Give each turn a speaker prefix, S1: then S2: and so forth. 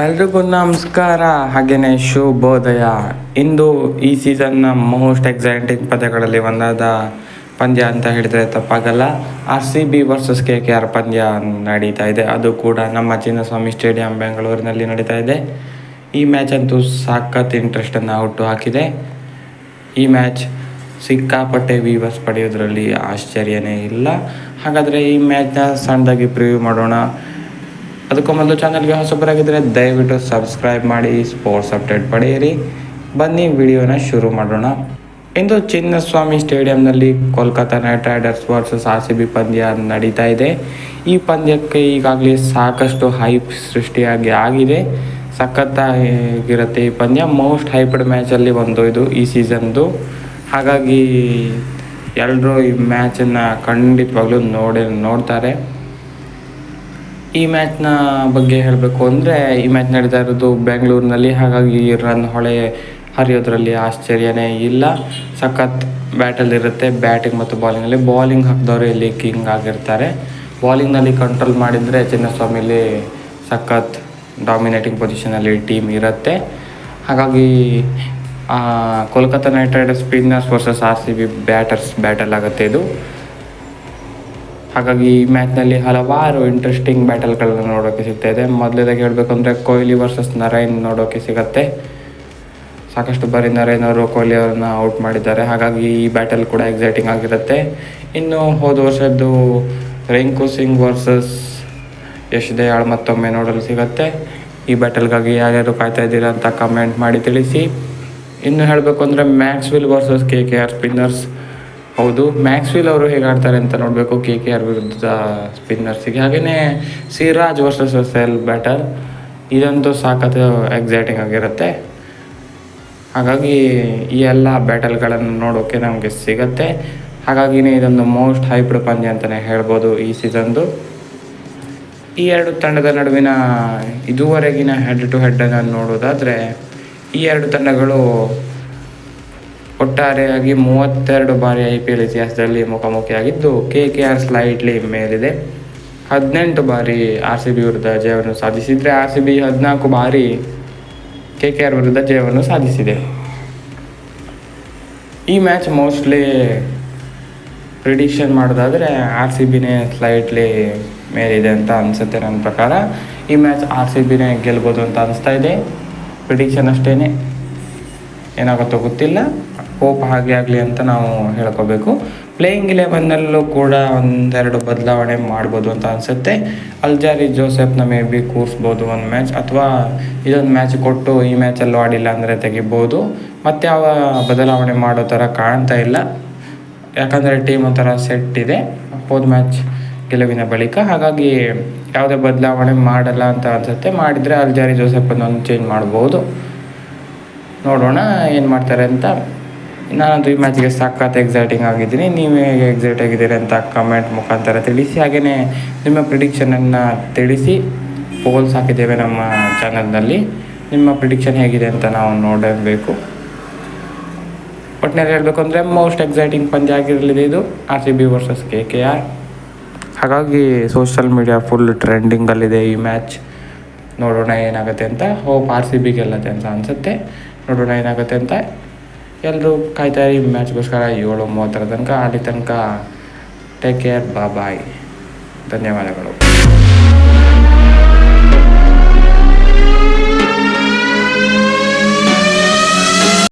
S1: ಎಲ್ರಿಗೂ ನಮಸ್ಕಾರ, ಹಾಗೆಯೇ ಶುಭೋದಯ. ಇಂದು ಈ ಸೀಸನ್ನ ಮೋಸ್ಟ್ ಎಕ್ಸೈಟಿಂಗ್ ಪಂದ್ಯಗಳಲ್ಲಿ ಒಂದಾದ ಪಂದ್ಯ ಅಂತ ಹೇಳಿದರೆ ತಪ್ಪಾಗಲ್ಲ. RCB ವರ್ಸಸ್ KKR ಪಂದ್ಯ ನಡೀತಾ ಇದೆ. ಅದು ಕೂಡ ನಮ್ಮ ಚಿನ್ನಸ್ವಾಮಿ ಸ್ಟೇಡಿಯಂ ಬೆಂಗಳೂರಿನಲ್ಲಿ ನಡೀತಾ ಇದೆ. ಈ ಮ್ಯಾಚ್ ಅಂತೂ ಸಖತ್ ಇಂಟ್ರೆಸ್ಟನ್ನು ಹುಟ್ಟು ಹಾಕಿದೆ. ಈ ಮ್ಯಾಚ್ ಸಿಕ್ಕಾಪಟ್ಟೆ ವ್ಯೂವರ್ಸ್ ಪಡೆಯೋದ್ರಲ್ಲಿ ಆಶ್ಚರ್ಯನೇ ಇಲ್ಲ. ಹಾಗಾದರೆ ಈ ಮ್ಯಾಚ್ನ ಸಣ್ಣದಾಗಿ ಪ್ರಿವ್ಯೂ ಮಾಡೋಣ. ಅದಕ್ಕೂ ಮೊದಲು ಚಾನಲ್ಗೆ ಹೊಸಬರಾಗಿದ್ದರೆ ದಯವಿಟ್ಟು ಸಬ್ಸ್ಕ್ರೈಬ್ ಮಾಡಿ, ಸ್ಪೋರ್ಟ್ಸ್ ಅಪ್ಡೇಟ್ ಪಡೆಯಿರಿ. ಬನ್ನಿ ವಿಡಿಯೋನ ಶುರು ಮಾಡೋಣ. ಇಂದು ಚಿನ್ನಸ್ವಾಮಿ ಸ್ಟೇಡಿಯಂನಲ್ಲಿ Kolkata Knight Riders versus RCB ಪಂದ್ಯ ನಡೀತಾ ಇದೆ. ಈ ಪಂದ್ಯಕ್ಕೆ ಈಗಾಗಲೇ ಸಾಕಷ್ಟು ಹೈಪ್ ಸೃಷ್ಟಿಯಾಗಿ ಆಗಿದೆ. ಸಖತ್ತಾಗಿರುತ್ತೆ ಈ ಪಂದ್ಯ. ಮೋಸ್ಟ್ ಹೈಪ್ಡ್ ಮ್ಯಾಚಲ್ಲಿ ಒಂದು ಇದು ಈ ಸೀಸನ್ದು. ಹಾಗಾಗಿ ಎಲ್ಲರೂ ಈ ಮ್ಯಾಚನ್ನು ಖಂಡಿತವಾಗ್ಲೂ ನೋಡ್ತಾರೆ. ಈ ಮ್ಯಾಚ್ನ ಬಗ್ಗೆ ಹೇಳಬೇಕು ಅಂದರೆ, ಈ ಮ್ಯಾಚ್ ನಡೀತಾ ಇರೋದು ಬೆಂಗಳೂರಿನಲ್ಲಿ. ಹಾಗಾಗಿ ರನ್ ಹೊಳೆ ಹರಿಯೋದ್ರಲ್ಲಿ ಆಶ್ಚರ್ಯನೇ ಇಲ್ಲ. ಸಖತ್ ಬ್ಯಾಟಲ್ ಇರುತ್ತೆ. ಬ್ಯಾಟಿಂಗ್ ಮತ್ತು ಬಾಲಿಂಗಲ್ಲಿ ಬಾಲಿಂಗ್ ಹಾಕಿದವರು ಇಲ್ಲಿ ಕಿಂಗ್ ಆಗಿರ್ತಾರೆ. ಬಾಲಿಂಗ್ನಲ್ಲಿ ಕಂಟ್ರೋಲ್ ಮಾಡಿದರೆ ಚಿನ್ನಸ್ವಾಮಿಲಿ ಸಖತ್ ಡಾಮಿನೇಟಿಂಗ್ ಪೊಸಿಷನಲ್ಲಿ ಟೀಮ್ ಇರುತ್ತೆ. ಹಾಗಾಗಿ Kolkata Knight Riders spinners versus RCB batters battle ಆಗುತ್ತೆ ಇದು. ಹಾಗಾಗಿ ಈ ಮ್ಯಾಚ್ನಲ್ಲಿ ಹಲವಾರು ಇಂಟ್ರೆಸ್ಟಿಂಗ್ ಬ್ಯಾಟಲ್ಗಳನ್ನು ನೋಡೋಕ್ಕೆ ಸಿಗ್ತಾ ಇದೆ. ಮೊದಲೇದಾಗಿ ಹೇಳಬೇಕು ಅಂದರೆ ಕೊಹ್ಲಿ ವರ್ಸಸ್ ನರೈನ್ ನೋಡೋಕ್ಕೆ ಸಿಗುತ್ತೆ. ಸಾಕಷ್ಟು ಬಾರಿ ನರೈನ್ ಅವರು ಕೊಹ್ಲಿ ಅವ್ರನ್ನ ಔಟ್ ಮಾಡಿದ್ದಾರೆ. ಹಾಗಾಗಿ ಈ ಬ್ಯಾಟಲ್ ಕೂಡ ಎಕ್ಸೈಟಿಂಗ್ ಆಗಿರುತ್ತೆ. ಇನ್ನು ಹೋದ ವರ್ಷದ್ದು ರಿಂಕು ಸಿಂಗ್ ವರ್ಸಸ್ ಯಶ್ ದಯಾಳ್ ಮತ್ತೊಮ್ಮೆ ನೋಡಲು ಸಿಗುತ್ತೆ. ಈ ಬ್ಯಾಟಲ್ಗಾಗಿ ಯಾರ್ಯಾರು ಕಾಯ್ತಾ ಇದ್ದೀರಾ ಅಂತ ಕಮೆಂಟ್ ಮಾಡಿ ತಿಳಿಸಿ. ಇನ್ನು ಹೇಳಬೇಕು ಅಂದರೆ ಮ್ಯಾಕ್ಸ್ವೆಲ್ ವರ್ಸಸ್ KKR ಸ್ಪಿನ್ನರ್ಸ್. ಹೌದು, ಮ್ಯಾಕ್ಸ್ವೆಲ್ ಅವರು ಹೇಗೆ ಆಡ್ತಾರೆ ಅಂತ ನೋಡಬೇಕು KKR ವಿರುದ್ಧ ಸ್ಪಿನ್ನರ್ಸಿಗೆ. ಹಾಗೆಯೇ ಸಿರಾಜ್ ವರ್ಸಸ್ SL ಬ್ಯಾಟರ್. ಇದಂತೂ ಸಾಕತ್ತು ಎಕ್ಸೈಟಿಂಗ್ ಆಗಿರುತ್ತೆ. ಹಾಗಾಗಿ ಈ ಎಲ್ಲ ಬ್ಯಾಟಲ್ಗಳನ್ನು ನೋಡೋಕ್ಕೆ ನಮಗೆ ಸಿಗುತ್ತೆ. ಹಾಗಾಗಿನೇ ಇದೊಂದು ಮೋಸ್ಟ್ ಹೈಪ್ಡ್ ಪಂದ್ಯ ಅಂತಲೇ ಹೇಳ್ಬೋದು ಈ ಸೀಸನ್ದು. ಈ ಎರಡು ತಂಡದ ನಡುವಿನ ಇದುವರೆಗಿನ ಹೆಡ್ ಟು ಹೆಡ್ಡನ್ನು ನೋಡೋದಾದರೆ, ಈ ಎರಡು ತಂಡಗಳು ಒಟ್ಟಾರೆಯಾಗಿ 32 ಬಾರಿ IPL ಇತಿಹಾಸದಲ್ಲಿ ಮುಖಾಮುಖಿಯಾಗಿದ್ದು, KKR ಸ್ಲೈಟ್ಲಿ ಮೇಲಿದೆ. 18 ಬಾರಿ RCB ವಿರುದ್ಧ ಜಯವನ್ನು ಸಾಧಿಸಿದರೆ, RCB 14 ಬಾರಿ KKR ವಿರುದ್ಧ ಜಯವನ್ನು ಸಾಧಿಸಿದೆ. ಈ ಮ್ಯಾಚ್ ಮೋಸ್ಟ್ಲಿ ಪ್ರಿಡಿಕ್ಷನ್ ಮಾಡೋದಾದರೆ RCBನೇ ಸ್ಲೈಟ್ಲಿ ಮೇಲಿದೆ ಅಂತ ಅನಿಸುತ್ತೆ. ನನ್ನ ಪ್ರಕಾರ ಈ ಮ್ಯಾಚ್ RCBನೇ ಗೆಲ್ಬೋದು ಅಂತ ಅನಿಸ್ತಾ ಇದೆ. ಪ್ರಿಡಿಕ್ಷನ್ ಅಷ್ಟೇ, ಏನಾಗುತ್ತೋ ಗೊತ್ತಿಲ್ಲ. ಹೋಪ್ ಹಾಗೆ ಆಗಲಿ ಅಂತ ನಾವು ಹೇಳ್ಕೋಬೇಕು. ಪ್ಲೇಯಿಂಗ್ 11ನಲ್ಲೂ ಕೂಡ ಒಂದೆರಡು ಬದಲಾವಣೆ ಮಾಡ್ಬೋದು ಅಂತ ಅನಿಸುತ್ತೆ. ಅಲ್ಜಾರಿ ಜೋಸೆಫ್ನ ಮೇ ಬಿ ಕೂರಿಸ್ಬೋದು ಒಂದು ಮ್ಯಾಚ್, ಅಥವಾ ಇದೊಂದು ಮ್ಯಾಚ್ ಕೊಟ್ಟು ಈ ಮ್ಯಾಚಲ್ಲಿ ಆಡಿಲ್ಲ ಅಂದರೆ ತೆಗಿಬೋದು. ಮತ್ತು ಯಾವ ಬದಲಾವಣೆ ಮಾಡೋ ಥರ ಕಾಣ್ತಾ ಇಲ್ಲ. ಯಾಕಂದರೆ ಟೀಮ್ ಒಂಥರ ಸೆಟ್ ಇದೆ ಹೋದ ಮ್ಯಾಚ್ ಗೆಲುವಿನ ಬಳಿಕ. ಹಾಗಾಗಿ ಯಾವುದೇ ಬದಲಾವಣೆ ಮಾಡಲ್ಲ ಅಂತ ಅನಿಸುತ್ತೆ. ಮಾಡಿದರೆ ಅಲ್ಜಾರಿ ಜೋಸೆಫನ್ನು ಚೇಂಜ್ ಮಾಡ್ಬೋದು. ನೋಡೋಣ ಏನು ಮಾಡ್ತಾರೆ ಅಂತ. ನಾನಂತೂ ಈ ಮ್ಯಾಚ್ಗೆ ಸಖತ್ ಎಕ್ಸೈಟಿಂಗ್ ಆಗಿದ್ದೀನಿ. ನೀವು ಹೇಗೆ ಎಕ್ಸೈಟ್ ಆಗಿದ್ದೀರಿ ಅಂತ ಕಮೆಂಟ್ ಮುಖಾಂತರ ತಿಳಿಸಿ. ಹಾಗೆಯೇ ನಿಮ್ಮ ಪ್ರಿಡಿಕ್ಷನನ್ನು ತಿಳಿಸಿ. ಪೋಲ್ಸ್ ಹಾಕಿದ್ದೇವೆ ನಮ್ಮ ಚಾನಲ್ನಲ್ಲಿ. ನಿಮ್ಮ ಪ್ರಿಡಿಕ್ಷನ್ ಹೇಗಿದೆ ಅಂತ ನಾವು ನೋಡಬೇಕು. ಒಟ್ಟಿನಲ್ಲಿ ಹೇಳಬೇಕು ಅಂದರೆ ಮೋಸ್ಟ್ ಎಕ್ಸೈಟಿಂಗ್ ಪಂದ್ಯ ಆಗಿರಲಿದೆ ಇದು, RCB ವರ್ಸಸ್ KKR. ಹಾಗಾಗಿ ಸೋಷಲ್ ಮೀಡಿಯಾ ಫುಲ್ ಟ್ರೆಂಡಿಂಗಲ್ಲಿದೆ ಈ ಮ್ಯಾಚ್. ನೋಡೋಣ ಏನಾಗುತ್ತೆ ಅಂತ. ಹೋಪ್ RCB ಗೆಲ್ಲತ್ತೆ ಅಂತ ಅನಿಸುತ್ತೆ. ನೋಡೋಣ ಏನಾಗುತ್ತೆ ಅಂತ. ಎಲ್ಲರೂ ಕಾಯ್ತಾರೆ ಈ ಮ್ಯಾಚ್ಗೋಸ್ಕರ. 7:30 ತನಕ. ಅಲ್ಲಿ ತನಕ ಟೇಕ್ ಕೇರ್, ಬಾಯ್. ಧನ್ಯವಾದಗಳು.